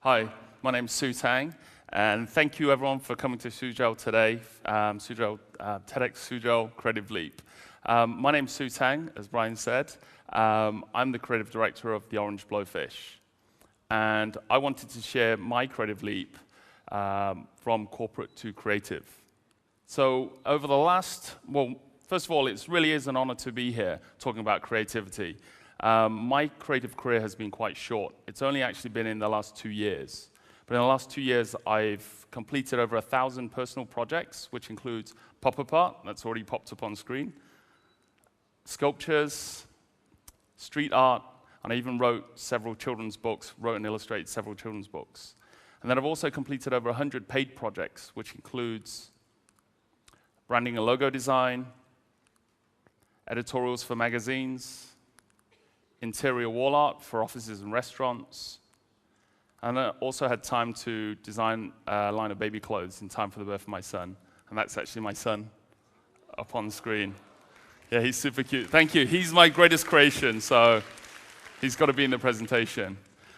Hi, my name's Siu Tang, and thank you everyone for coming to Suzhou today, TEDxSuzhou Creative Leap. My name's Siu Tang, as Brian said. I'm the creative director of the Orangeblowfish, and I wanted to share my creative leap from corporate to creative. So over the last, first of all, it really is an honor to be here talking about creativity. My creative career has been quite short. It's only actually been in the last 2 years. But in the last 2 years, I've completed over 1,000 personal projects, which includes pop-up art, that's already popped up on screen, sculptures, street art, and I even wrote and illustrated several children's books. And then I've also completed over 100 paid projects, which includes branding and logo design, editorials for magazines, interior wall art for offices and restaurants, and I also had time to design a line of baby clothes in time for the birth of my son, and that's actually my son up on the screen. Yeah, he's super cute. Thank you. He's my greatest creation, so he's got to be in the presentation.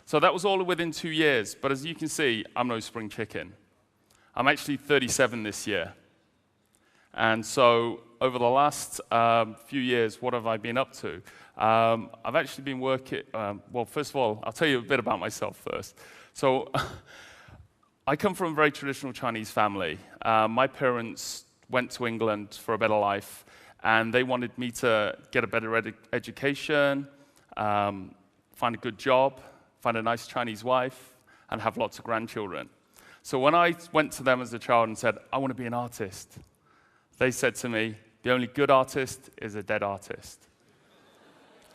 So that was all within 2 years, but as you can see, I'm no spring chicken. I'm actually 37 this year. And so over the last few years, what have I been up to? I've actually been working, first of all, I'll tell you a bit about myself first. So I come from a very traditional Chinese family. My parents went to England for a better life, and they wanted me to get a better education, find a good job, find a nice Chinese wife, and have lots of grandchildren. So when I went to them as a child and said, I want to be an artist, they said to me, the only good artist is a dead artist.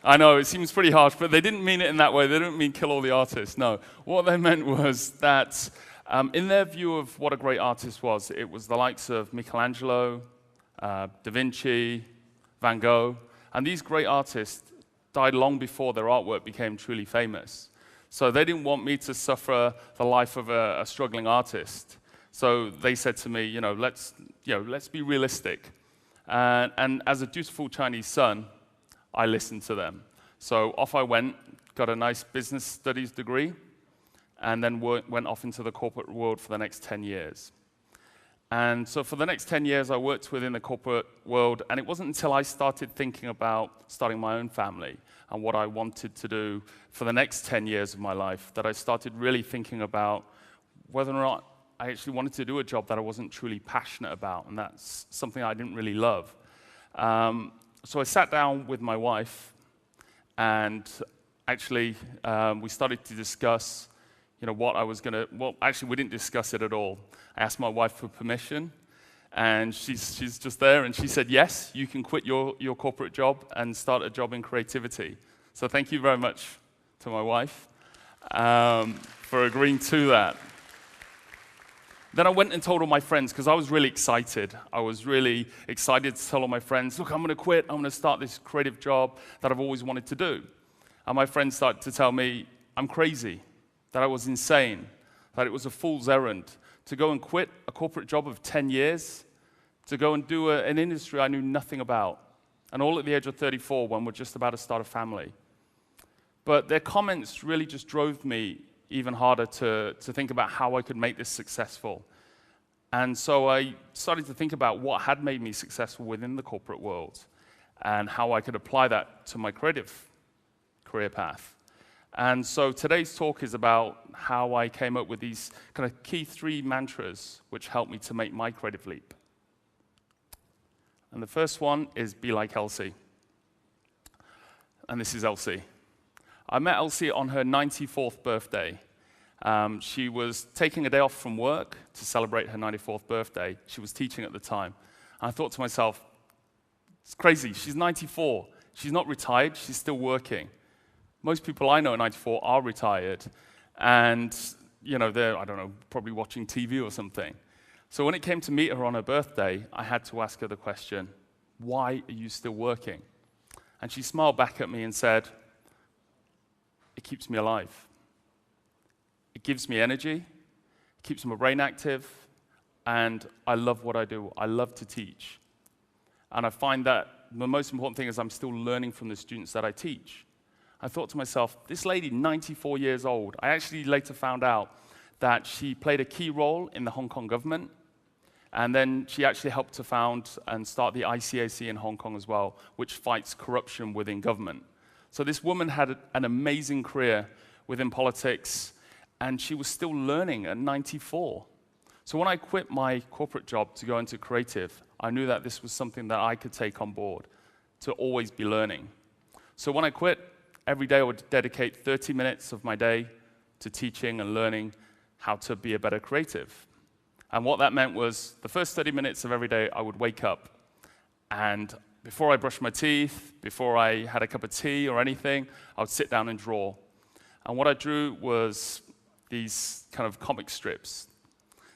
I know, it seems pretty harsh, but they didn't mean it in that way. They didn't mean kill all the artists, no. What they meant was that in their view of what a great artist was, it was the likes of Michelangelo, Da Vinci, Van Gogh, and these great artists died long before their artwork became truly famous. So they didn't want me to suffer the life of a struggling artist. So they said to me, let's be realistic. And as a dutiful Chinese son, I listened to them. So off I went, got a nice business studies degree, and then went off into the corporate world for the next 10 years. And so for the next 10 years, I worked within the corporate world, and it wasn't until I started thinking about starting my own family and what I wanted to do for the next 10 years of my life that I started really thinking about whether or not I actually wanted to do a job that I wasn't truly passionate about, and that's something I didn't really love. So I sat down with my wife, and actually we started to discuss, what I was going to. Well, actually, we didn't discuss it at all. I asked my wife for permission, and she's just there, and she said, yes, you can quit your corporate job and start a job in creativity. So thank you very much to my wife for agreeing to that. Then I went and told all my friends, because I was really excited. I was really excited to tell all my friends, look, I'm going to quit. I'm going to start this creative job that I've always wanted to do. And my friends started to tell me I'm crazy, that I was insane, that it was a fool's errand to go and quit a corporate job of 10 years, to go and do an industry I knew nothing about, and all at the age of 34 when we're just about to start a family. But their comments really just drove me even harder to think about how I could make this successful. And so I started to think about what had made me successful within the corporate world and how I could apply that to my creative career path. And so today's talk is about how I came up with these kind of key 3 mantras which helped me to make my creative leap. And the first one is be like Elsie. And this is Elsie. I met Elsie on her 94th birthday. She was taking a day off from work to celebrate her 94th birthday. She was teaching at the time. And I thought to myself, it's crazy, she's 94. She's not retired, she's still working. Most people I know at 94 are retired. And, they're, I don't know, probably watching TV or something. So when it came to meet her on her birthday, I had to ask her the question, why are you still working? And she smiled back at me and said, it keeps me alive. It gives me energy, it keeps my brain active, and I love what I do. I love to teach. And I find that the most important thing is I'm still learning from the students that I teach. I thought to myself, this lady, 94 years old, I actually later found out that she played a key role in the Hong Kong government, and then she actually helped to found and start the ICAC in Hong Kong as well, which fights corruption within government. So this woman had an amazing career within politics, and she was still learning at 94. So when I quit my corporate job to go into creative, I knew that this was something that I could take on board, to always be learning. So when I quit, every day I would dedicate 30 minutes of my day to teaching and learning how to be a better creative. And what that meant was, the first 30 minutes of every day, I would wake up, and before I brushed my teeth, before I had a cup of tea or anything, I would sit down and draw. And what I drew was these kind of comic strips.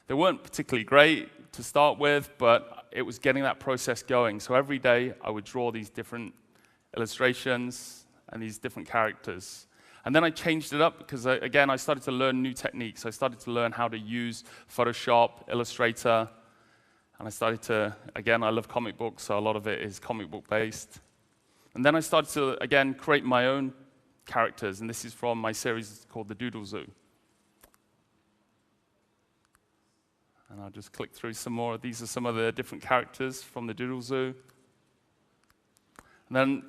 They weren't particularly great to start with, but it was getting that process going. So every day, I would draw these different illustrations and these different characters. And then I changed it up because, again, I started to learn new techniques. I started to learn how to use Photoshop, Illustrator, and I started to, again, I love comic books, so a lot of it is comic book based. And then I started to, again, create my own characters, and this is from my series called The Doodle Zoo. And I'll just click through some more. These are some of the different characters from The Doodle Zoo. And then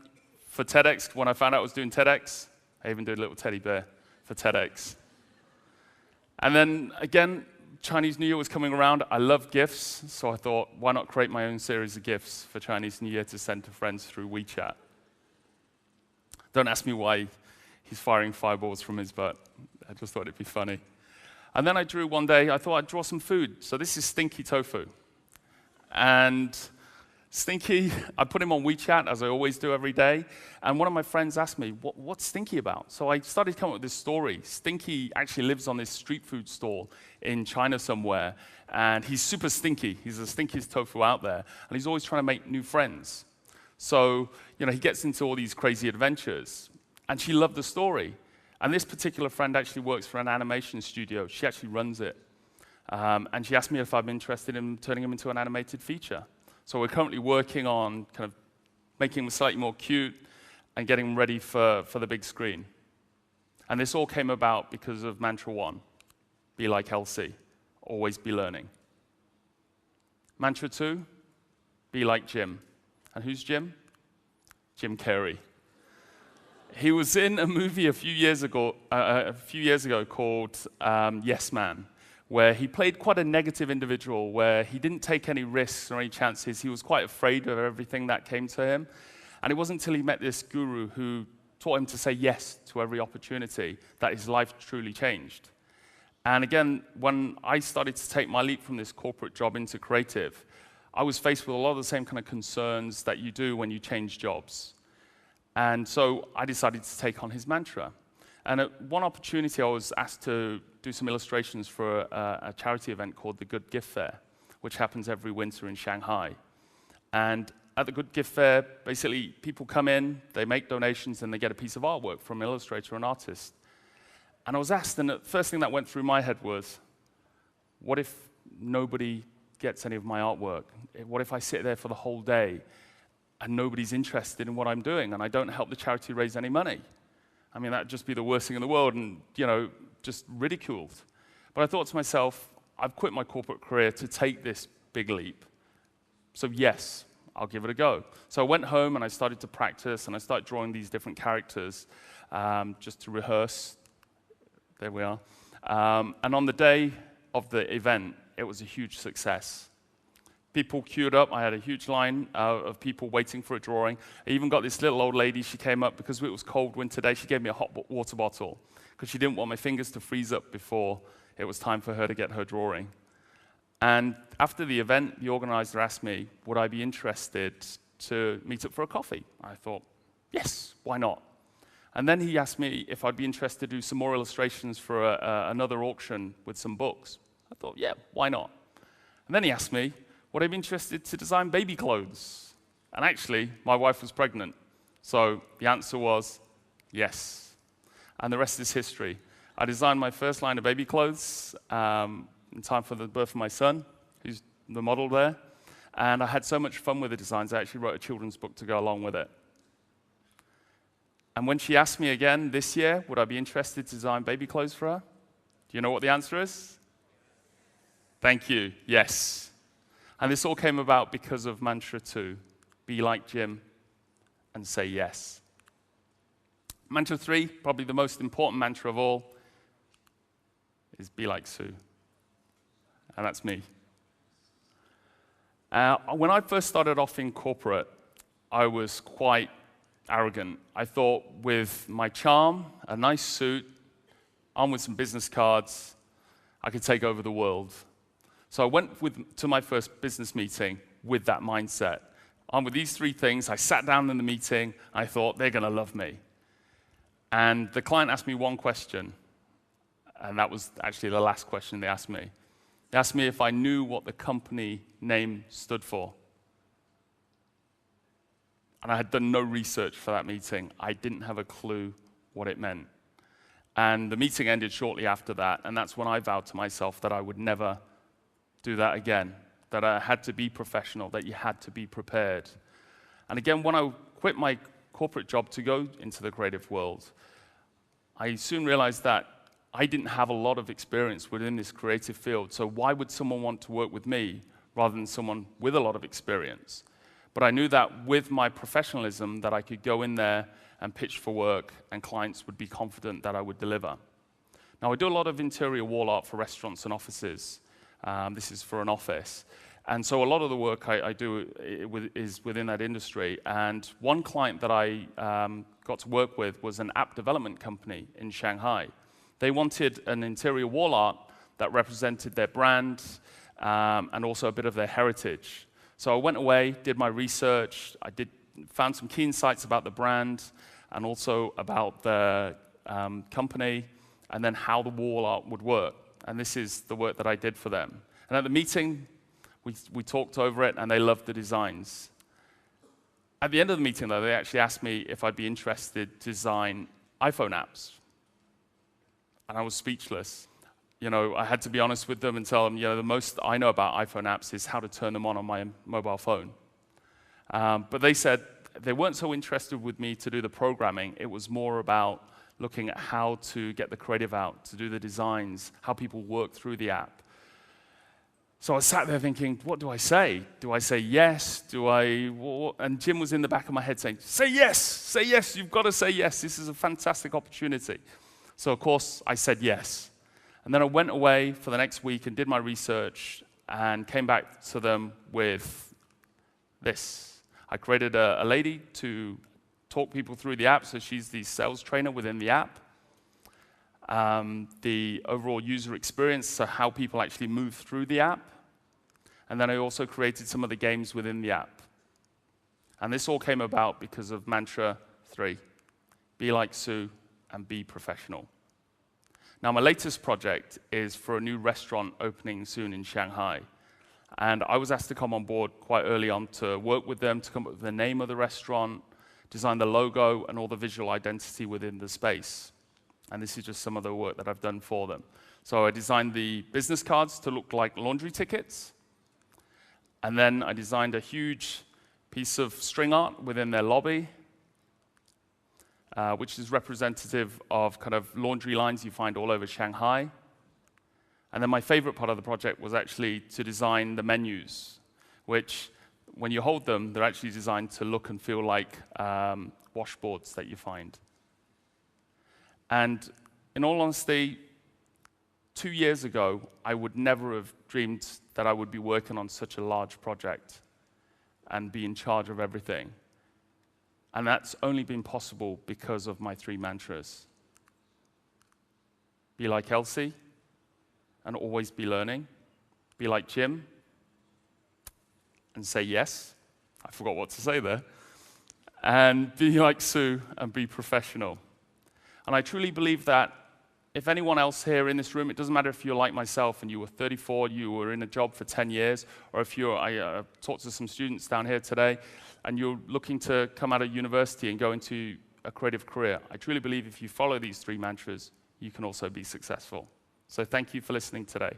for TEDx, when I found out I was doing TEDx, I even did a little teddy bear for TEDx. And then, again, Chinese New Year was coming around. I love gifts, so I thought, why not create my own series of gifts for Chinese New Year to send to friends through WeChat? Don't ask me why he's firing fireballs from his butt. I just thought it'd be funny. And then I drew one day, I thought I'd draw some food. So this is Stinky Tofu. And Stinky, I put him on WeChat, as I always do every day, and one of my friends asked me, what's Stinky about? So I started coming up with this story. Stinky actually lives on this street food stall in China somewhere, and he's super stinky. He's the stinkiest tofu out there, and he's always trying to make new friends. So, he gets into all these crazy adventures, and she loved the story. And this particular friend actually works for an animation studio. She actually runs it. And she asked me if I'm interested in turning him into an animated feature. So we're currently working on kind of making him slightly more cute and getting him ready for the big screen. And this all came about because of mantra 1, be like Elsie, always be learning. Mantra 2, be like Jim. And who's Jim? Jim Carrey. He was in a movie a few years ago called Yes Man, where he played quite a negative individual, where he didn't take any risks or any chances. He was quite afraid of everything that came to him. And it wasn't until he met this guru who taught him to say yes to every opportunity that his life truly changed. And again, when I started to take my leap from this corporate job into creative, I was faced with a lot of the same kind of concerns that you do when you change jobs. And so I decided to take on his mantra. And at one opportunity, I was asked to do some illustrations for a charity event called the Good Gift Fair, which happens every winter in Shanghai. And at the Good Gift Fair, basically, people come in, they make donations, and they get a piece of artwork from an illustrator or an artist. And I was asked, and the first thing that went through my head was, what if nobody gets any of my artwork? What if I sit there for the whole day and nobody's interested in what I'm doing, and I don't help the charity raise any money? I mean, that'd just be the worst thing in the world, and, just ridiculed. But I thought to myself, I've quit my corporate career to take this big leap. So yes, I'll give it a go. So I went home and I started to practice, and I started drawing these different characters just to rehearse. There we are. And on the day of the event, it was a huge success. People queued up. I had a huge line of people waiting for a drawing. I even got this little old lady. She came up because it was cold winter day. She gave me a hot water bottle because she didn't want my fingers to freeze up before it was time for her to get her drawing. And after the event, the organizer asked me, would I be interested to meet up for a coffee? I thought, yes, why not? And then he asked me if I'd be interested to do some more illustrations for another auction with some books. I thought, yeah, why not? And then he asked me, would I be interested to design baby clothes? And actually, my wife was pregnant. So the answer was yes. And the rest is history. I designed my first line of baby clothes in time for the birth of my son, who's the model there. And I had so much fun with the designs, I actually wrote a children's book to go along with it. And when she asked me again this year, would I be interested to design baby clothes for her? Do you know what the answer is? Thank you, yes. And this all came about because of mantra 2, be like Jim and say yes. Mantra 3, probably the most important mantra of all, is be like Sue. And that's me. When I first started off in corporate, I was quite arrogant. I thought with my charm, a nice suit, on with some business cards, I could take over the world. So I went to my first business meeting with that mindset. On with these 3 things, I sat down in the meeting, I thought, they're going to love me. And the client asked me one question, and that was actually the last question they asked me. They asked me if I knew what the company name stood for. And I had done no research for that meeting. I didn't have a clue what it meant. And the meeting ended shortly after that, and that's when I vowed to myself that I would never do that again, that I had to be professional, that you had to be prepared. And again, when I quit my corporate job to go into the creative world, I soon realized that I didn't have a lot of experience within this creative field, so why would someone want to work with me rather than someone with a lot of experience? But I knew that with my professionalism that I could go in there and pitch for work, and clients would be confident that I would deliver. Now, I do a lot of interior wall art for restaurants and offices. This is for an office. And so a lot of the work I do is within that industry. And one client that I got to work with was an app development company in Shanghai. They wanted an interior wall art that represented their brand and also a bit of their heritage. So I went away, did my research, found some key insights about the brand and also about the company, and then how the wall art would work. And this is the work that I did for them. And at the meeting, we talked over it, and they loved the designs. At the end of the meeting, though, they actually asked me if I'd be interested to design iPhone apps. And I was speechless. You know, I had to be honest with them and tell them, the most I know about iPhone apps is how to turn them on my mobile phone. But they said they weren't so interested with me to do the programming. It was more about looking at how to get the creative out, to do the designs, how people work through the app. So I sat there thinking, what do I say? Do I say yes? And Jim was in the back of my head saying, say yes, you've got to say yes. This is a fantastic opportunity. So of course, I said yes. And then I went away for the next week and did my research and came back to them with this. I created a lady to talk people through the app, so she's the sales trainer within the app. The overall user experience, so how people actually move through the app. And then I also created some of the games within the app. And this all came about because of mantra 3, be like Sue and be professional. Now, my latest project is for a new restaurant opening soon in Shanghai. And I was asked to come on board quite early on to work with them, to come up with the name of the restaurant, design the logo, and all the visual identity within the space. And this is just some of the work that I've done for them. So I designed the business cards to look like laundry tickets. And then I designed a huge piece of string art within their lobby, which is representative of kind of laundry lines you find all over Shanghai. And then my favorite part of the project was actually to design the menus, which, when you hold them, they're actually designed to look and feel like washboards that you find. And in all honesty, 2 years ago, I would never have dreamed that I would be working on such a large project and be in charge of everything. And that's only been possible because of my 3 mantras. Be like Elsie, and always be learning. Be like Jim, and say yes. I forgot what to say there. And be like Sue, and be professional. And I truly believe that if anyone else here in this room, it doesn't matter if you're like myself and you were 34, you were in a job for 10 years, or if I talked to some students down here today, and you're looking to come out of university and go into a creative career, I truly believe if you follow these 3 mantras, you can also be successful. So thank you for listening today.